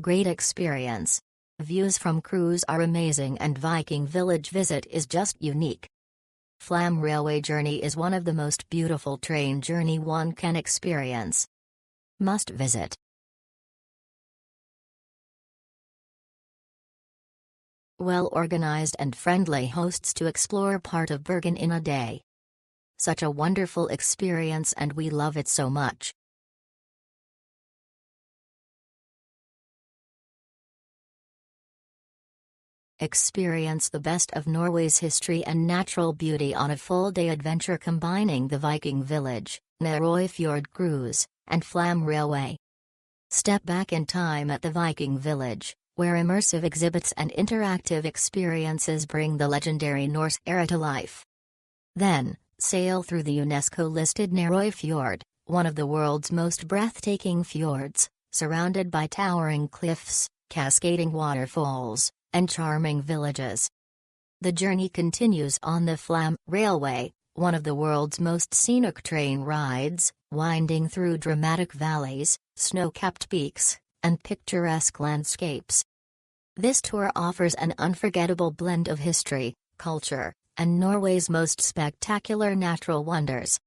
Great experience. Views from cruise are amazing and Viking Village visit is just unique. Flam Railway journey is one of the most beautiful train journey one can experience. Must visit. Well-organized and friendly hosts to explore part of Bergen in a day. Such a wonderful experience and we love it so much. Experience the best of Norway's history and natural beauty on a full-day adventure combining the Viking Village, Naeroyfjord Cruise, and Flam Railway. Step back in time at the Viking Village, where immersive exhibits and interactive experiences bring the legendary Norse era to life. Then, sail through the UNESCO-listed Naeroyfjord, one of the world's most breathtaking fjords, surrounded by towering cliffs, cascading waterfalls, and charming villages. The journey continues on the Flam Railway, one of the world's most scenic train rides, winding through dramatic valleys, snow-capped peaks, and picturesque landscapes. This tour offers an unforgettable blend of history, culture, and Norway's most spectacular natural wonders.